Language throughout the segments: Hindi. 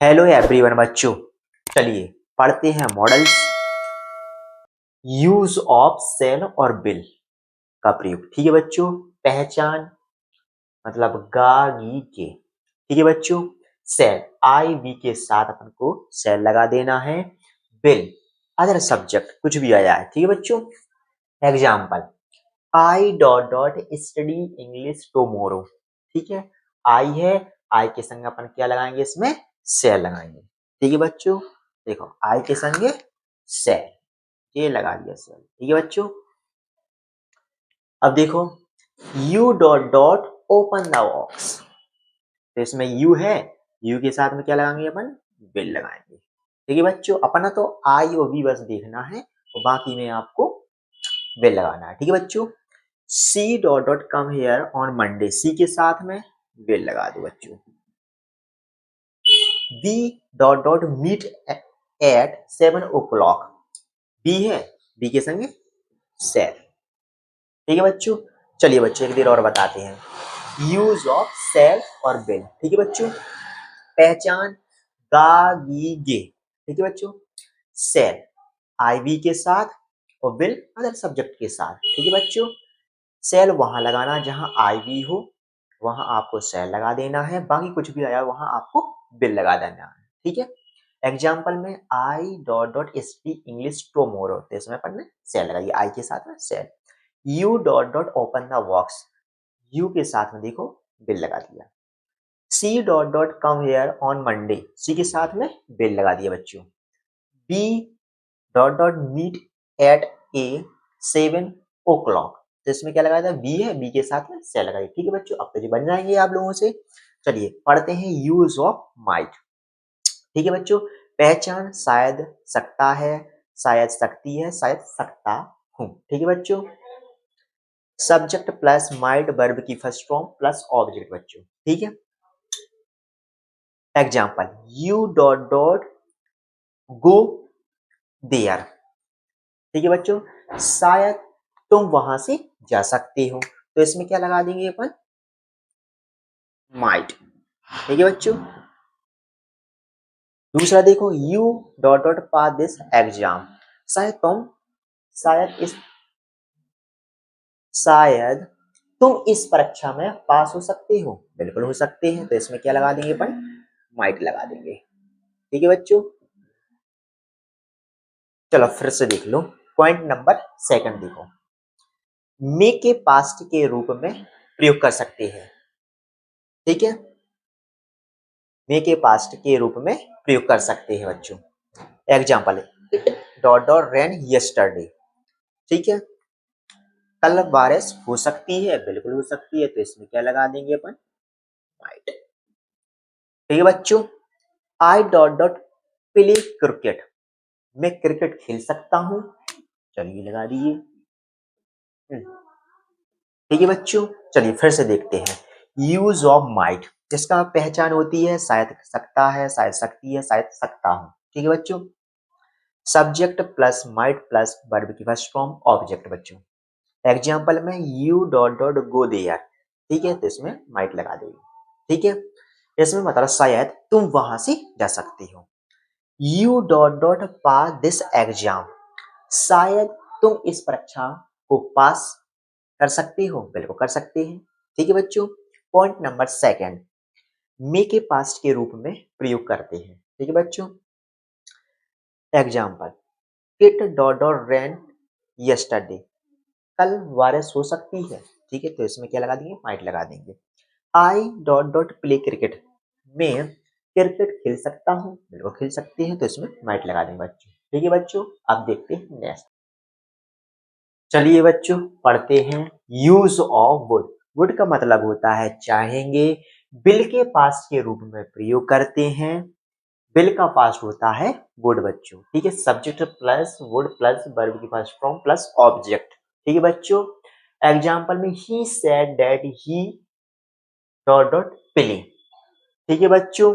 हेलो एवरीवन बच्चों, चलिए पढ़ते हैं मॉडल्स। यूज ऑफ सेल और बिल का प्रयोग। ठीक है बच्चों। पहचान मतलब गा गी के। ठीक है बच्चों। सेल आई वी के साथ अपन को सेल लगा देना है। बिल अदर सब्जेक्ट कुछ भी आया है। ठीक है बच्चों। Example I dot dot study English tomorrow. ठीक है। आई है, आई के संग अपन क्या लगाएंगे, इसमें सेल लगाएंगे। ठीक है बच्चों। देखो आई के संग सेल, ये लगा दिया सेल। ठीक है बच्चों। अब देखो you dot dot open the box, तो इसमें यू है, यू के साथ में क्या लगाएंगे अपन, बिल लगाएंगे। ठीक है बच्चों। अपना तो आई और वी बस देखना है और बाकी में आपको बिल लगाना है। ठीक है बच्चों। C dot dot come here on Monday, C के साथ में बिल लगा दो बच्चों। B dot dot meet at 7 o'clock, B है, बी के संगे सेल। ठीक है बच्चों। चलिए बच्चों एक देर और बताते हैं यूज ऑफ सेल और बिल। ठीक है बच्चों। पहचान गा गी गे। ठीक है बच्चों। सेल आई वी के साथ और बिल अदर सब्जेक्ट के साथ। ठीक है बच्चों। सेल वहां लगाना जहां आई वी हो, वहां आपको सेल लगा देना है। बाकी कुछ भी आया वहां आपको बिल लगा देना है। ठीक है। एग्जाम्पल में आई dot dot speak English tomorrow, तो इसमें अपन ने सेल लगाई, आई के साथ में shall. You dot dot open the box, you के साथ में देखो बिल लगा दिया। C dot dot come here on Monday, C के साथ में बिल लगा दिया बच्चों। B dot dot meet at a 7 o'clock, तो इसमें क्या लगाया था, बी है, बी के साथ में सेल लगाई। ठीक है बच्चों। अब तो ये बन जाएंगे आप लोगों से। चलिए पढ़ते हैं यूज ऑफ माइट। ठीक है बच्चों। पहचान शायद सकता है, शायद सकती है, शायद सकता हूं। ठीक है बच्चों। सब्जेक्ट प्लस माइट वर्ब की फर्स्ट फॉर्म प्लस ऑब्जेक्ट बच्चों। ठीक है। Example you dot dot go there. ठीक है बच्चों। शायद तुम वहां से जा सकते हो, तो इसमें क्या लगा देंगे अपन, माइट। ठीक है बच्चों। दूसरा देखो you dot dot pass this exam, शायद तुम, शायद इस, शायद तुम इस परीक्षा में पास हो सकते हो, बिल्कुल हो सकते हैं, तो इसमें क्या लगा देंगे अपन, माइट लगा देंगे। ठीक है बच्चों। चलो फिर से देख लो। पॉइंट नंबर सेकंड देखो, मे के पास्ट के रूप में प्रयोग कर सकते हैं। ठीक है। मे के पास्ट के रूप में प्रयोग कर सकते हैं बच्चों। Example it dot dot rain yesterday. ठीक है। कल बारिश हो सकती है, बिल्कुल हो सकती है, तो इसमें क्या लगा देंगे अपन, माइट। ठीक है बच्चों। आई डॉट डॉट प्ले क्रिकेट, मैं क्रिकेट खेल सकता हूं, चलिए लगा दिए। ठीक है बच्चों। चलिए फिर से देखते हैं यूज ऑफ माइट, जिसका पहचान होती है शायद सकता है, शायद सकती है, शायद सकता हूं। ठीक है बच्चों। Subject plus might plus verb की फर्स्ट फॉर्म ऑब्जेक्ट बच्चों। एग्जाम्पल में you dot dot go there. ठीक है, तो इसमें माइट लगा देगी। ठीक है। इसमें मतलब शायद तुम वहां से जा सकती हो। You dot dot pass this exam, शायद तुम इस परीक्षा को पास कर सकते हो, बिल्कुल कर सकते हैं। ठीक है बच्चों। पॉइंट नंबर सेकंड, मे के पास्ट के रूप में प्रयोग करते हैं। ठीक है बच्चों। Example it dot dot rain yesterday, कल बारिश हो सकती है। ठीक है, तो इसमें क्या लगा देंगे, माइट लगा देंगे। आई डॉट डॉट प्ले क्रिकेट, मैं क्रिकेट खेल सकता हूँ, बिल्कुल खेल सकते हैं, तो इसमें माइट लगा देंगे बच्चों। ठीक है बच्चों। अब देखते हैं नेक्स्ट। चलिए बच्चों पढ़ते हैं यूज ऑफ वुड। वुड का मतलब होता है चाहेंगे। बिल के पास्ट के रूप में प्रयोग करते हैं। बिल का पास्ट होता है वुड बच्चों। ठीक है। Subject plus would plus verb की फर्स्ट फॉर्म प्लस ऑब्जेक्ट। ठीक है बच्चों। एग्जाम्पल में he said that he dot dot play. ठीक है बच्चों।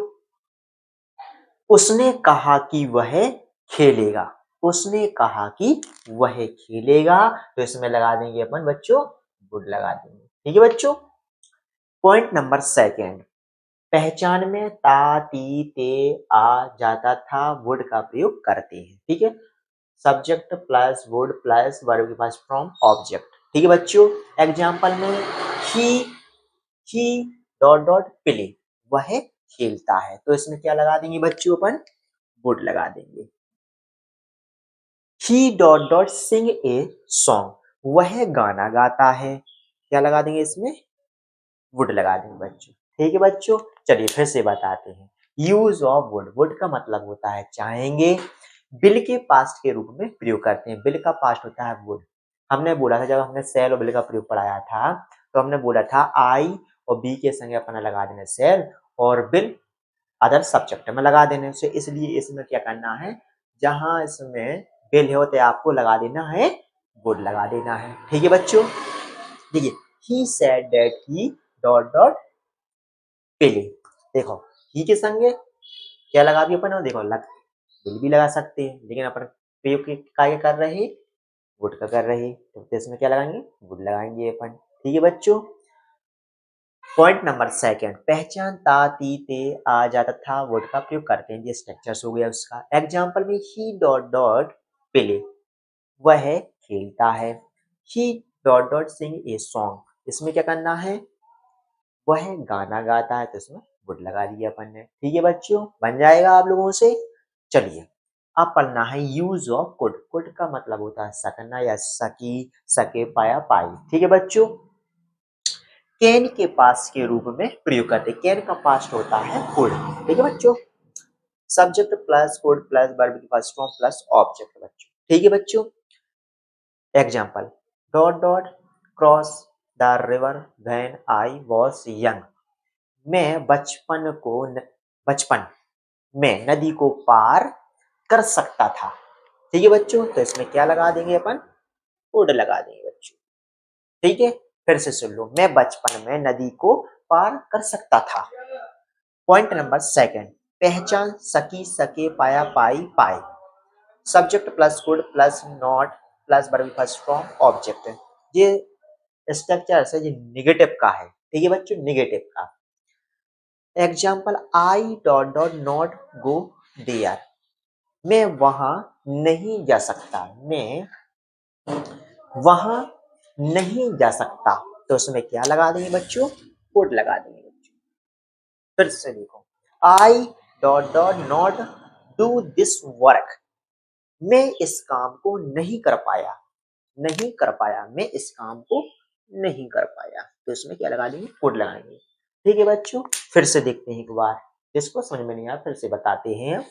उसने कहा कि वह खेलेगा, उसने कहा कि वह खेलेगा, तो इसमें लगा देंगे अपन बच्चों, वुड लगा देंगे। ठीक है बच्चों। पॉइंट नंबर सेकंड, पहचान में ता, ती, ते, आ जाता था वुड का प्रयोग करते हैं। ठीक है, subject plus would plus verb के पास फ्रॉम ऑब्जेक्ट। ठीक है बच्चों, एग्जाम्पल में ही डॉट डॉट प्ले, वह खेलता है, तो इसमें क्या लगा देंगे बच्चों, अपन वुड लगा देंगे। He dot dot sing a song, वह गाना गाता है, क्या लगा देंगे इसमें, वुड लगा देंगे बच्चों। ठीक है बच्चों, चलिए फिर से बताते हैं। यूज ऑफ वुड, वुड का मतलब होता है चाहेंगे, बिल के पास्ट के रूप में प्रयोग करते हैं। बिल का पास्ट होता है वुड। हमने बोला था, जब हमने सेल और बिल का प्रयोग पढ़ाया था, तो हमने बोला था आई और बी के संगे अपना लगा देना सेल, और बिल अदर सब्जेक्ट में लगा देने से, इसलिए इसमें क्या करना है, जहां इसमें बिल है होते आपको लगा देना है वुड लगा देना है। ठीक है बच्चों, देखिए he said that he dot dot play, देखो ही के संगे क्या लगा दिया अपन, देखो लग बिल भी लगा सकते हैं, लेकिन अपन प्रयोग क्या कर रहे हैं, वुड का कर रहे हैं, तो इसमें क्या लगाएंगे, वुड लगाएंगे अपन। ठीक है बच्चों, पॉइंट नंबर सेकंड, पहचान ता, ती, ते, आ जाता था वुड का प्रयोग करते हैं, ये स्ट्रक्चर्स हो गया उसका। एग्जाम्पल में ही डॉट डॉट प्ले, वह खेलता है। He dot dot sing a song, इसमें क्या करना है, वह गाना गाता है, तो इसमें वुड लगा दिया अपन ने। ठीक है बच्चों, बन जाएगा आप लोगों से। चलिए अब पढ़ना है यूज ऑफ कुड। कुड का मतलब होता है सकना या सकी, सके, पाया, पाई। ठीक है बच्चों, कैन के पास्ट के रूप में प्रयोग करते हैं। कैन का पास्ट होता है कुड। ठीक है बच्चों, subject plus could plus verb के पास फॉर्म प्लस ऑब्जेक्ट बच्चों। ठीक है बच्चों, example dot dot cross the river when I was young, मैं बचपन में नदी को पार कर सकता था। ठीक है बच्चों, तो इसमें क्या लगा देंगे अपन, कुड लगा देंगे बच्चों। ठीक है, फिर से सुन लो, मैं बचपन में नदी को पार कर सकता था। पॉइंट नंबर सेकंड, पहचान सकी, सके, पाया, पाई, पाए, subject plus could plus not plus verb first from object. ये स्ट्रक्चर है, ये निगेटिव का है। ठीक है बच्चों, निगेटिव का। Example I dot dot not go there, मैं वहां नहीं जा सकता, मैं वहां नहीं जा सकता, तो उसमें क्या लगा देंगे बच्चों, कोड लगा देंगे बच्चों। फिर से देखो, आई dot dot not do this work, मैं इस काम को नहीं कर पाया, नहीं कर पाया, मैं इस काम को नहीं कर पाया, तो इसमें क्या लगा देंगे, कोड लगाएंगे। ठीक है बच्चों, फिर से देखते हैं एक बार, जिसको समझ में नहीं आया फिर से बताते हैं।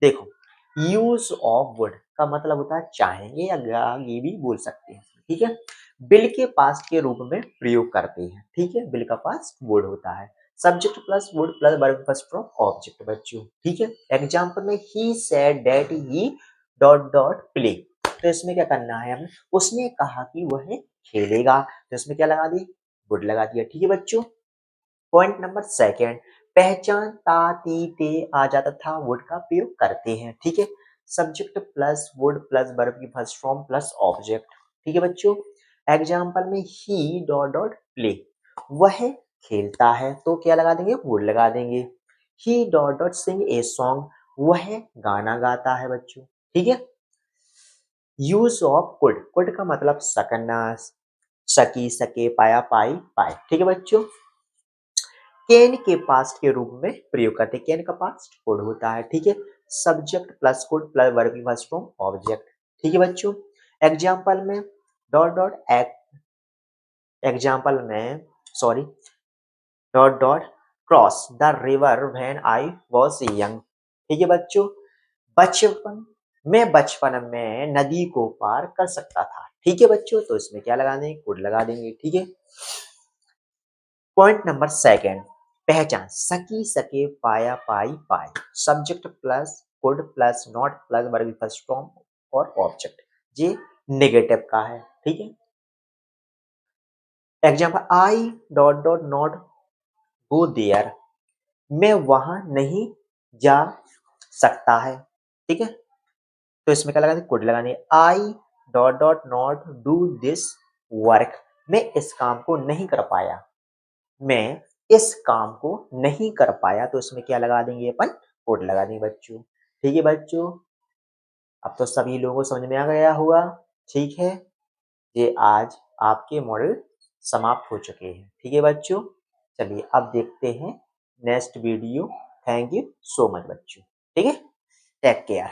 देखो, यूज ऑफ वुड का मतलब होता है चाहेंगे या ये भी बोल सकते हैं। ठीक है, बिल के पास्ट के रूप में प्रयोग करते हैं। ठीक है, बिल का पास्ट वुड होता है, subject plus would plus verb plus from object बच्चों। ठीक है, एग्जांपल में he said that he dot dot play, तो इसमें क्या करना है हमें, उसने कहा कि वह खेलेगा, तो इसमें क्या लगा दी, वुड लगा दिया। ठीक है बच्चों, पॉइंट नंबर सेकंड, पहचान ता, ती, ते, आ जाता था वुड का प्रयोग करते हैं। ठीक है, subject plus would plus verb की फर्स्ट फॉर्म प्लस ऑब्जेक्ट। ठीक है बच्चों, एग्जांपल में ही डॉट डॉट प्ले, वह खेलता है, तो क्या लगा देंगे, वुड लगा देंगे। He dot dot sing a song, वह गाना गाता है बच्चों। ठीक है, यूज ऑफ कुड, कुड का मतलब सकना, सकी, सके, पाया, पाई, पाए। ठीक है बच्चों, कैन के पास्ट के रूप में प्रयोग करते हैं। कैन का पास्ट कुड होता है। ठीक है, subject plus could plus verb की फर्स्ट फॉर्म ऑब्जेक्ट। ठीक है बच्चों, एग्जांपल में डॉट डॉट एग्जांपल में sorry dot dot cross the river when I was young. ठीक है बच्चों, बचपन मैं बचपन में नदी को पार कर सकता था। ठीक है बच्चों, तो इसमें क्या लगा देंगे, कुड लगा देंगे। ठीक है, पॉइंट नंबर सेकंड, पहचान सकी, सके, पाया, पाई, पाए, subject plus could plus not plus verb first form और ऑब्जेक्ट, ये नेगेटिव का है। ठीक है, example I dot dot not go there, मैं वहां नहीं जा सकता है। ठीक है, तो इसमें क्या लगाने, कुड लगाने, आई dot dot not do this work, मैं इस काम को नहीं कर पाया, मैं इस काम को नहीं कर पाया तो इसमें क्या लगा देंगे अपन, वुड लगा देंगे बच्चों। ठीक है बच्चों, अब तो सभी लोगों को समझ में आ गया होगा। ठीक है, ये आज आपके मॉडल समाप्त हो चुके हैं। ठीक है बच्चों, चलिए अब देखते हैं next video. Thank you so much बच्चों। ठीक है, टेक केयर।